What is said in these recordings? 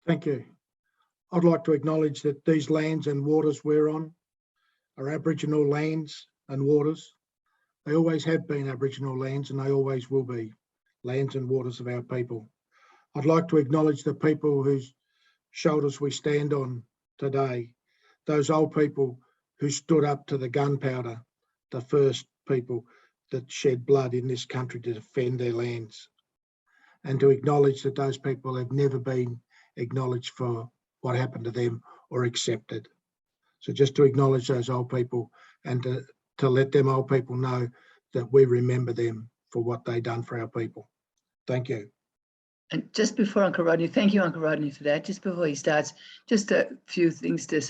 Thank you. I'd like to acknowledge that these lands and waters we're on are Aboriginal lands and waters. They always have been Aboriginal lands and they always will be lands and waters of our people. I'd like to acknowledge the people whose shoulders we stand on today, those old people who stood up to the gunpowder, the first people that shed blood in this country to defend their lands, and to acknowledge that those people have never been acknowledged for what happened to them or accepted. So just to acknowledge those old people and to let them old people know that we remember them for what they done for our people. Thank you. And just before Uncle Rodney, thank you, Uncle Rodney, for that. Just before he starts, just a few things to,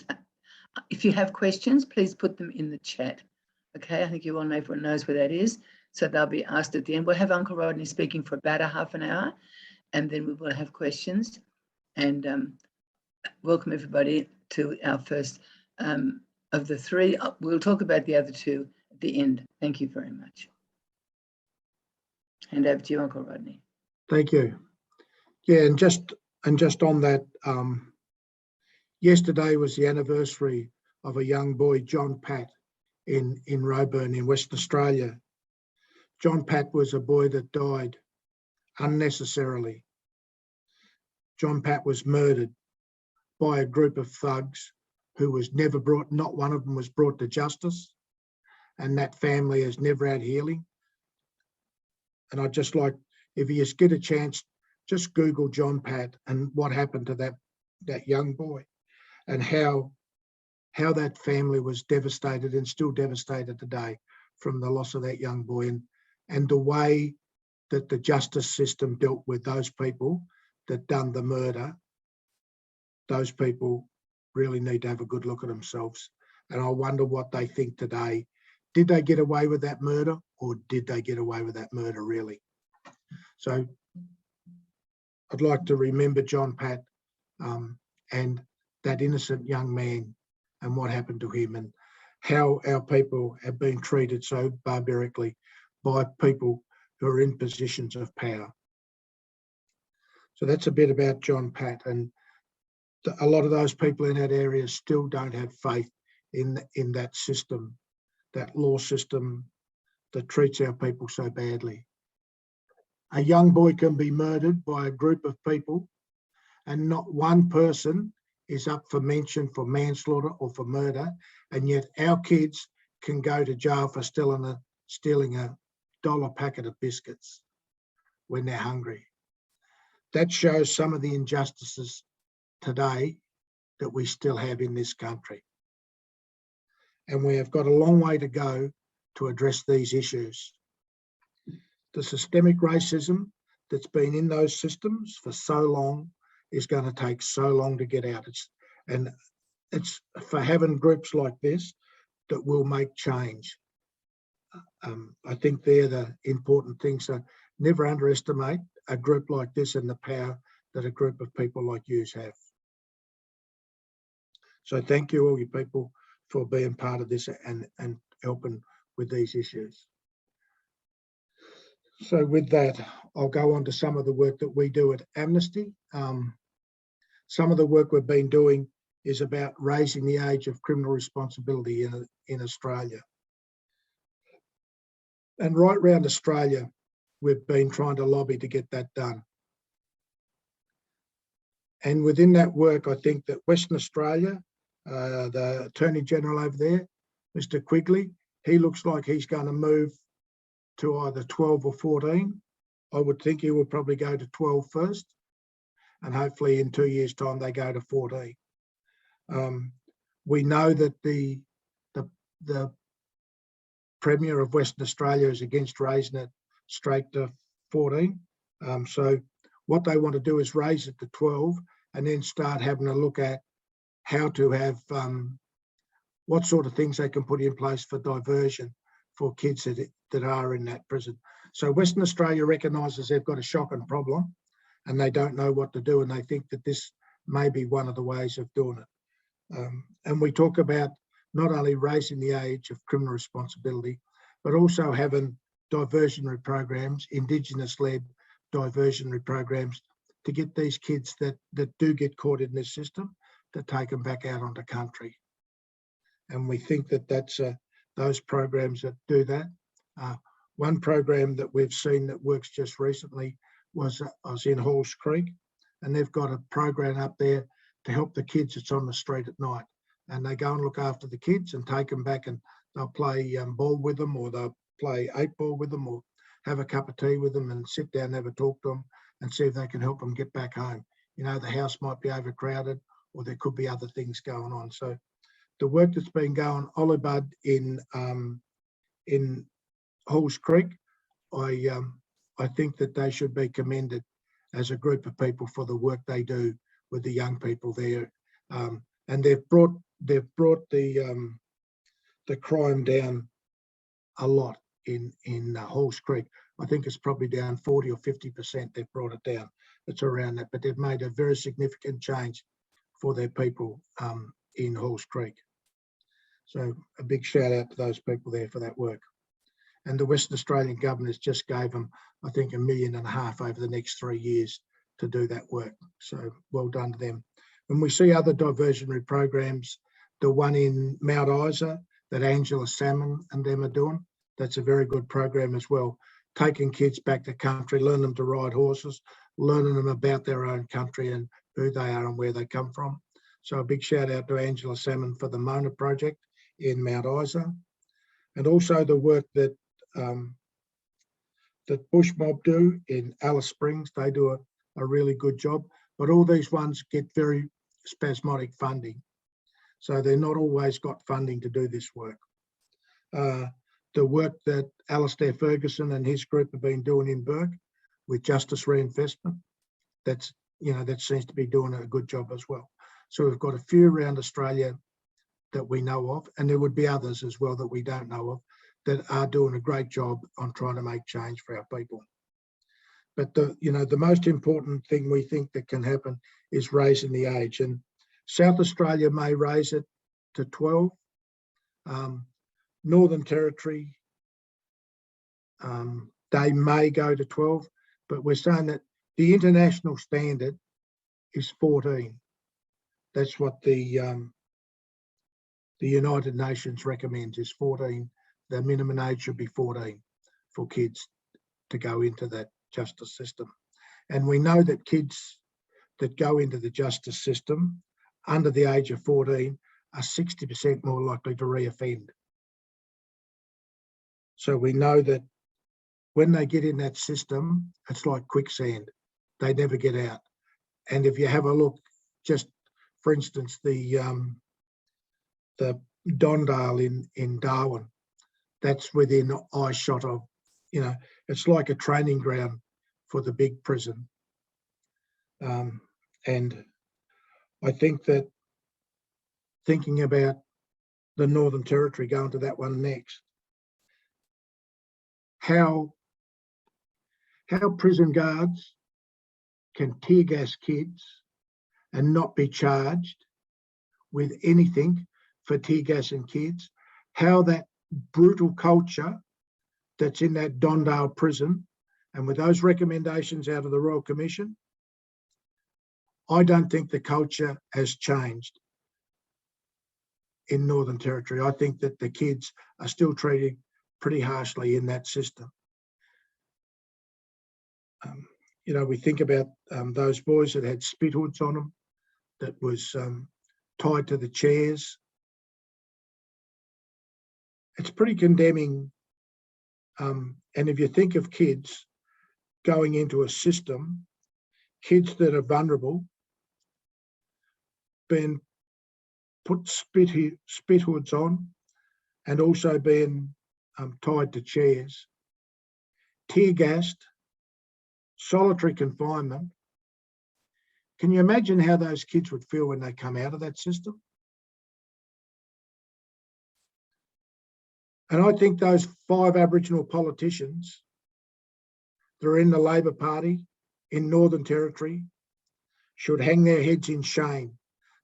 if you have questions, please put them in the chat. Okay, I think everyone knows where that is. So they'll be asked at the end. We'll have Uncle Rodney speaking for about a half an hour, and then we will have questions. And welcome everybody to our first of the three. We'll talk about the other two at the end. Thank you very much. Hand over to you, Uncle Rodney. Thank you. Yeah, and just on that, yesterday was the anniversary of a young boy, John Pat, in Roebourne in Western Australia. John Pat was a boy that died unnecessarily. John Pat was murdered by a group of thugs who was never brought, not one of them was brought to justice, and that family has never had healing. And I'd just like, if you just get a chance, just Google John Pat and what happened to that young boy, and how that family was devastated and still devastated today from the loss of that young boy, and the way that the justice system dealt with those people that done the murder. Those people really need to have a good look at themselves. And I wonder what they think today. Did they get away with that murder, or did they get away with that murder really? So I'd like to remember John Pat and that innocent young man and what happened to him, and how our people have been treated so barbarically by people who are in positions of power. So that's a bit about John Pat, and a lot of those people in that area still don't have faith in that system, that law system that treats our people so badly. A young boy can be murdered by a group of people and not one person is up for mention for manslaughter or for murder, and yet our kids can go to jail for stealing a $1 packet of biscuits when they're hungry. That shows some of the injustices today that we still have in this country. And we have got a long way to go to address these issues. The systemic racism that's been in those systems for so long is going to take so long to get out. It's for having groups like this that will make change. I think they're the important things. So never underestimate a group like this and the power that a group of people like you have. So thank you, all you people, for being part of this and helping with these issues. So with that, I'll go on to some of the work that we do at Amnesty. Some of the work we've been doing is about raising the age of criminal responsibility in Australia. And right around Australia, we've been trying to lobby to get that done. And within that work, I think that Western Australia, the Attorney General over there, Mr. Quigley, he looks like he's going to move to either 12 or 14. I would think he would probably go to 12 first, and hopefully in 2 years' time they go to 14. We know that the Premier of Western Australia is against raising it straight to 14. So what they want to do is raise it to 12 and then start having a look at how to have what sort of things they can put in place for diversion for kids that are in that prison. So Western Australia recognises they've got a shocking problem and they don't know what to do, and they think that this may be one of the ways of doing it. And we talk about not only raising the age of criminal responsibility, but also having diversionary programs, Indigenous-led diversionary programs, to get these kids that do get caught in this system, to take them back out onto country. And we think that that's those programs that do that. One program that we've seen that works just recently was in Halls Creek, and they've got a program up there to help the kids that's on the street at night. And they go and look after the kids and take them back, and they'll play ball with them, or they'll play 8-ball with them, or have a cup of tea with them and sit down and have a talk to them and see if they can help them get back home. You know, the house might be overcrowded, or there could be other things going on. So the work that's been going Olibud in Halls Creek, I think that they should be commended as a group of people for the work they do with the young people there. And they've brought the crime down a lot in Halls Creek. I think it's probably down 40 or 50%. They've brought it down. It's around that, but they've made a very significant change for their people in Halls Creek. So a big shout out to those people there for that work. And the Western Australian government has just gave them, I think, $1.5 million over the next 3 years to do that work. So well done to them. When we see other diversionary programs, the one in Mount Isa that Angela Salmon and them are doing, that's a very good program as well. Taking kids back to country, learn them to ride horses, learning them about their own country and who they are and where they come from. So a big shout out to Angela Salmon for the Mona project in Mount Isa. And also the work that Bush Mob do in Alice Springs. They do a really good job, but all these ones get very spasmodic funding. So they're not always got funding to do this work. The work that Alistair Ferguson and his group have been doing in Burke with justice reinvestment, that seems to be doing a good job as well. So we've got a few around Australia that we know of, and there would be others as well that we don't know of, that are doing a great job on trying to make change for our people. But the most important thing we think that can happen is raising the age. And South Australia may raise it to 12. Northern Territory, they may go to 12, but we're saying that the international standard is 14. That's what the United Nations recommends, is 14. The minimum age should be 14 for kids to go into that justice system. And we know that kids that go into the justice system under the age of 14 are 60% more likely to reoffend. So we know that when they get in that system, it's like quicksand. They never get out. And if you have a look, just for instance, the Dondale in Darwin, that's within eye shot of, it's like a training ground for the big prison. And I think that thinking about the Northern Territory, going to that one next, how prison guards can tear gas kids and not be charged with anything for tear gassing kids, how that brutal culture that's in that Dondale prison, and with those recommendations out of the Royal Commission, I don't think the culture has changed in Northern Territory. I think that the kids are still treated pretty harshly in that system. We think about those boys that had spit hoods on them, that was tied to the chairs. It's pretty condemning. And if you think of kids going into a system, kids that are vulnerable, being put spit hoods on, and also being tied to chairs, tear gassed, solitary confinement. Can you imagine how those kids would feel when they come out of that system? And I think those 5 Aboriginal politicians that are in the Labor Party in Northern Territory should hang their heads in shame.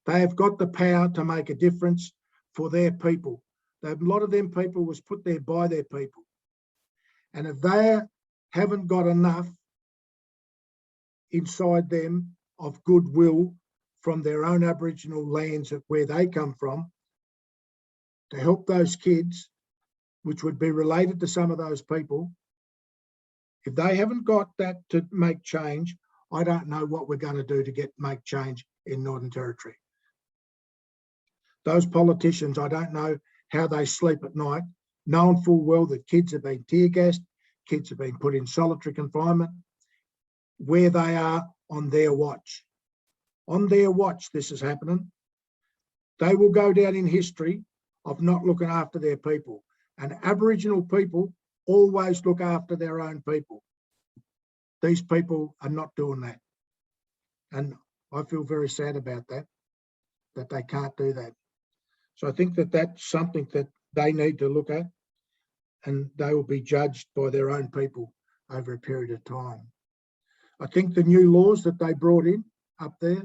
They have got the power to make a difference for their people. A lot of them people was put there by their people. And if they haven't got enough inside them of goodwill from their own Aboriginal lands where they come from to help those kids, which would be related to some of those people. If they haven't got that to make change, I don't know what we're going to do to make change in Northern Territory. Those politicians, I don't know how they sleep at night, knowing full well that kids have been tear gassed, kids have been put in solitary confinement, where they are on their watch. On their watch, this is happening. They will go down in history of not looking after their people. And Aboriginal people always look after their own people. These people are not doing that. And I feel very sad about that they can't do that. So I think that that's something that they need to look at, and they will be judged by their own people over a period of time. I think the new laws that they brought in up there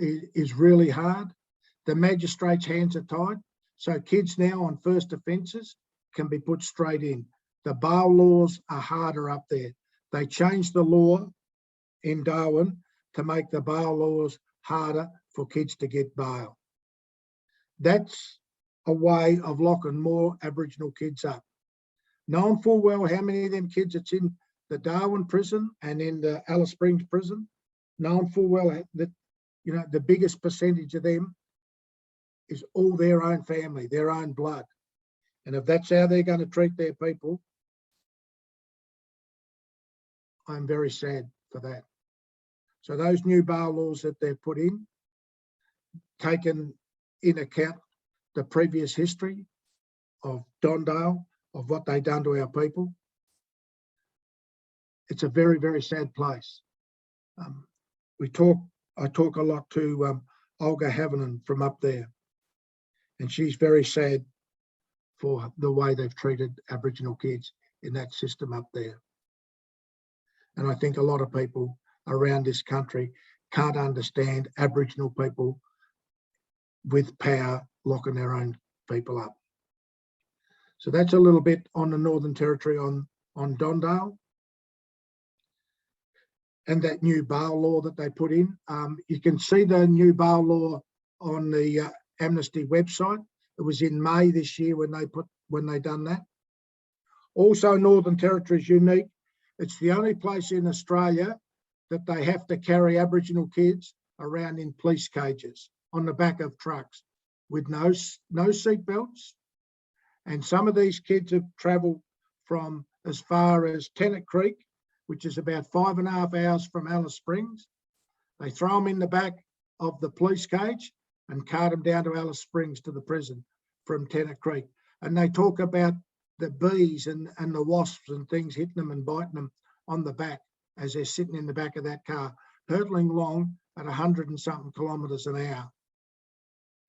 is really hard. The magistrates' hands are tied. So kids now on first offences can be put straight in. The bail laws are harder up there. They changed the law in Darwin to make the bail laws harder for kids to get bail. That's a way of locking more Aboriginal kids up. Knowing full well how many of them kids that's in the Darwin prison and in the Alice Springs prison, knowing full well that, you know, the biggest percentage of them is all their own family, their own blood. And if that's how they're going to treat their people, I'm very sad for that. So those new bail laws that they've put in, taken in account the previous history of Dondale, of what they've done to our people, it's a very, very sad place. I talk a lot to Olga Havanen from up there, and she's very sad for the way they've treated Aboriginal kids in that system up there. And I think a lot of people around this country can't understand Aboriginal people with power locking their own people up. So that's a little bit on the Northern Territory on Dondale. And that new bail law that they put in. You can see the new bail law on the Amnesty website. It was in May this year when they done that. Also, Northern Territory is unique. It's the only place in Australia that they have to carry Aboriginal kids around in police cages on the back of trucks with no seat belts. And some of these kids have travelled from as far as Tennant Creek, which is about 5.5 hours from Alice Springs. They throw them in the back of the police cage and cart them down to Alice Springs to the prison from Tennant Creek. And they talk about the bees and the wasps and things hitting them and biting them on the back as they're sitting in the back of that car, hurtling along at 100 and something kilometres an hour.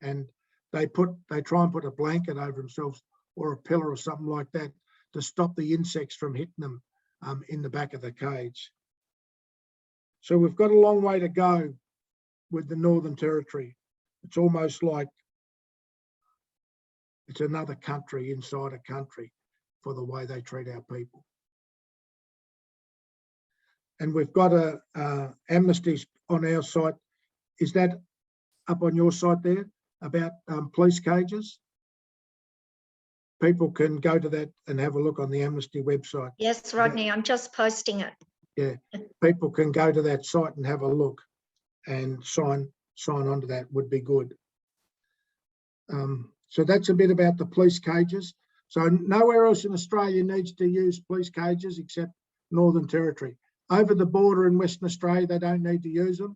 And they try and put a blanket over themselves or a pillar or something like that to stop the insects from hitting them in the back of the cage. So we've got a long way to go with the Northern Territory. It's almost like it's another country inside a country for the way they treat our people. And we've got Amnesty's on our site. Is that up on your site there about police cages? People can go to that and have a look on the Amnesty website. Yes, Rodney, I'm just posting it. Yeah, people can go to that site and have a look and sign onto that would be good. So that's a bit about the police cages. So nowhere else in Australia needs to use police cages except Northern Territory. Over the border in Western Australia, they don't need to use them.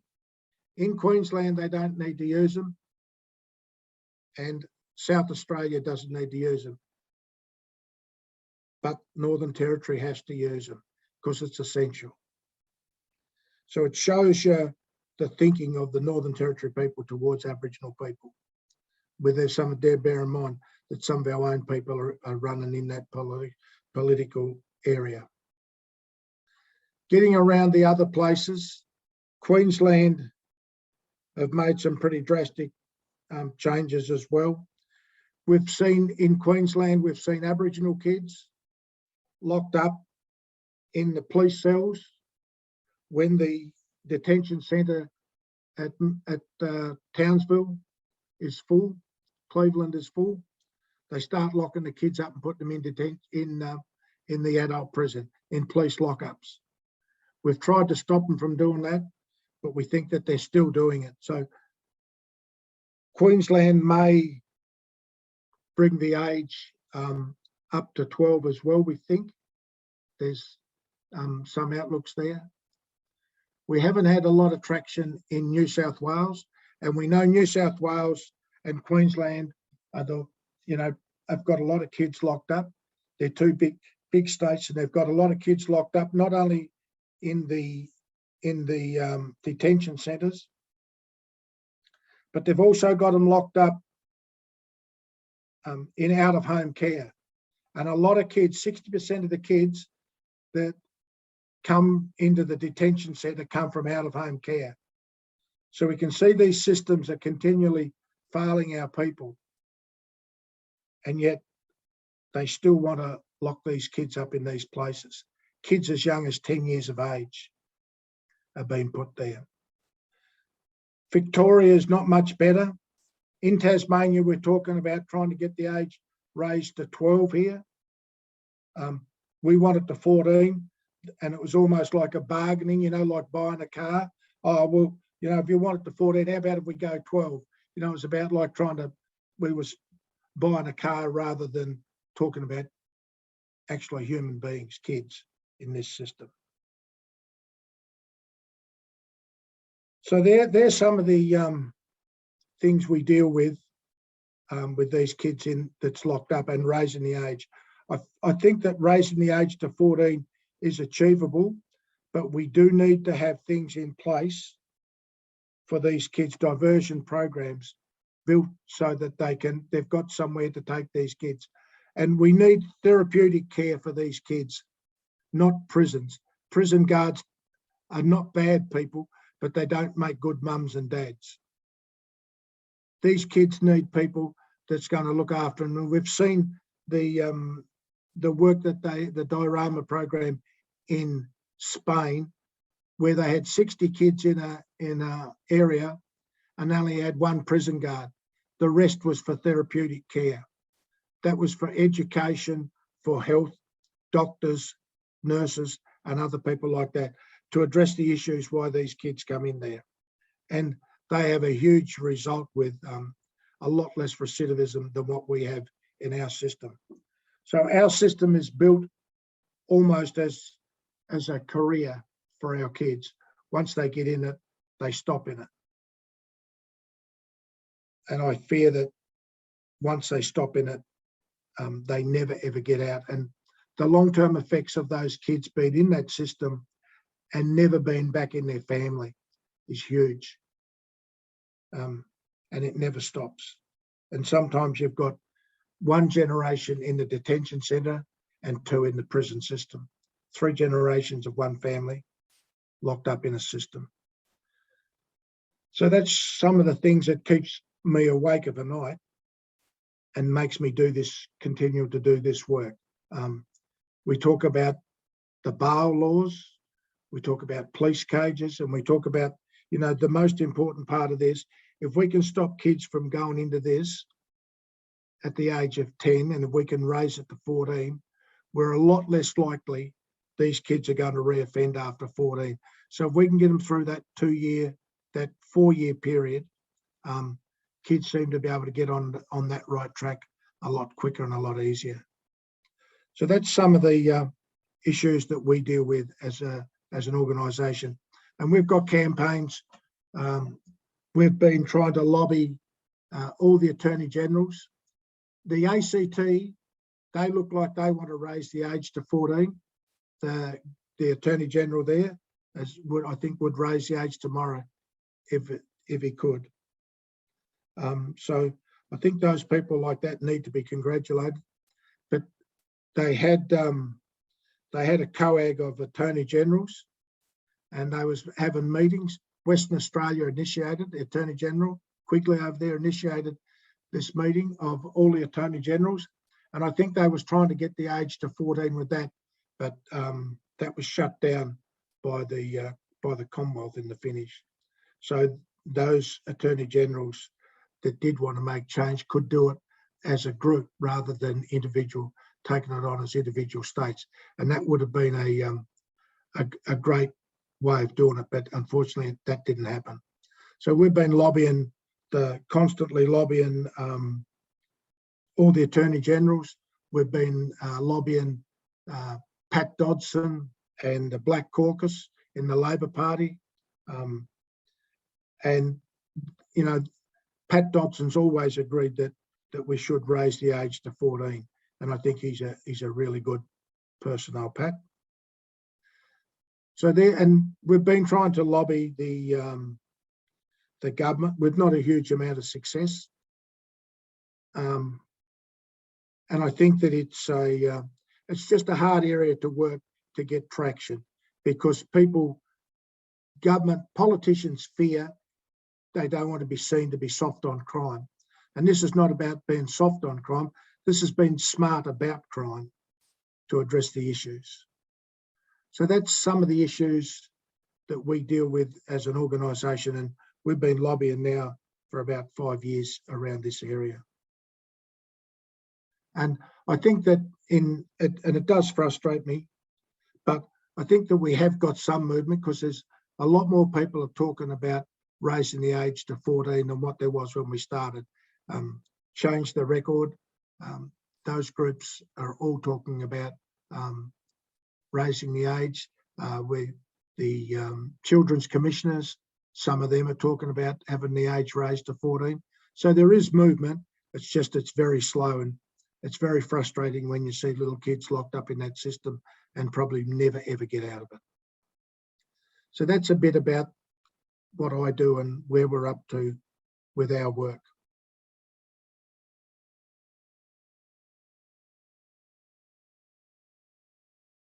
In Queensland, they don't need to use them. And South Australia doesn't need to use them. But Northern Territory has to use them because it's essential. So it shows you the thinking of the Northern Territory people towards Aboriginal people. Where there's some, bear in mind that some of our own people are running in that political area. Getting around the other places, Queensland have made some pretty drastic changes as well. We've seen in Queensland, we've seen Aboriginal kids locked up in the police cells, when the detention centre at Townsville is full, Cleveland is full, they start locking the kids up and put them in detention in the adult prison, in police lockups. We've tried to stop them from doing that, but we think that they're still doing it. So Queensland may bring the age up to 12 as well, we think. There's some outlooks there. We haven't had a lot of traction in New South Wales, and we know New South Wales and Queensland are have got a lot of kids locked up. They're two big states, and they've got a lot of kids locked up, not only in the detention centres, but they've also got them locked up in out-of-home care. And a lot of kids, 60% of the kids that come into the detention centre come from out-of-home care. So we can see these systems are continually failing our people, and yet they still want to lock these kids up in these places. Kids as young as 10 years of age are being put there. Victoria is not much better. In Tasmania, we're talking about trying to get the age raised to 12 here. We want it to 14, and it was almost like a bargaining, like buying a car. Oh, well, if you want it to 14, how about if we go 12? It was about like we was buying a car rather than talking about actually human beings, kids in this system. So there's some of the things we deal with these kids that's locked up and raising the age. I think that raising the age to 14 is achievable, but we do need to have things in place for these kids, diversion programs built so that they've got somewhere to take these kids. And we need therapeutic care for these kids, not prisons. Prison guards are not bad people, but they don't make good mums and dads. These kids need people that's going to look after them. And we've seen the work that the diorama program in Spain, where they had 60 kids in a area and only had one prison guard. The rest was for therapeutic care. That was for education, for health, doctors, nurses, and other people like that, to address the issues why these kids come in there. And they have a huge result with a lot less recidivism than what we have in our system. So our system is built almost as a career for our kids. Once they get in it, they stop in it. And I fear that once they stop in it, they never ever get out. And the long-term effects of those kids being in that system and never being back in their family is huge. And it never stops. And sometimes you've got one generation in the detention centre and two in the prison system. 3 generations of one family locked up in a system. So that's some of the things that keeps me awake of a night and makes me continue to do this work. We talk about the bail laws, we talk about police cages, and we talk about, the most important part of this. If we can stop kids from going into this at the age of 10, and if we can raise it to 14, we're a lot less likely these kids are going to reoffend after 14. So if we can get them through that 4-year period, kids seem to be able to get on that right track a lot quicker and a lot easier. So that's some of the issues that we deal with as an organisation. And we've got campaigns. We've been trying to lobby all the Attorney Generals. The ACT, they look like they want to raise the age to 14. The Attorney General there, I think, would raise the age tomorrow if he could. So I think those people like that need to be congratulated. But they had a coag of Attorney Generals, and they was having meetings. Western Australia initiated, the Attorney General Quigley over there initiated this meeting of all the Attorney Generals, and I think they was trying to get the age to 14 with that, but that was shut down by the Commonwealth in the finish. So those Attorney Generals that did want to make change could do it as a group rather than individual, taking it on as individual states. And that would have been a great way of doing it, but unfortunately that didn't happen. So we've been constantly lobbying all the Attorney Generals. We've been lobbying Pat Dodson and the Black Caucus in the Labor Party. And, you know, Pat Dodson's always agreed that we should raise the age to 14. And I think he's a really good personnel, Pat. So there, and we've been trying to lobby the government with not a huge amount of success. And I think that it's just a hard area to work to get traction, because politicians fear they don't want to be seen to be soft on crime. And this is not about being soft on crime. This has been smart about crime to address the issues. So that's some of the issues that we deal with as an organisation, and we've been lobbying now for about 5 years around this area. And I think that and it does frustrate me, but I think that we have got some movement, because there's a lot more people are talking about raising the age to 14 than what there was when we started. Change the record. Those groups are all talking about raising the age. With the children's commissioners, some of them are talking about having the age raised to 14. So there is movement. It's very slow, and it's very frustrating when you see little kids locked up in that system and probably never ever get out of it. So that's a bit about what I do and where we're up to with our work.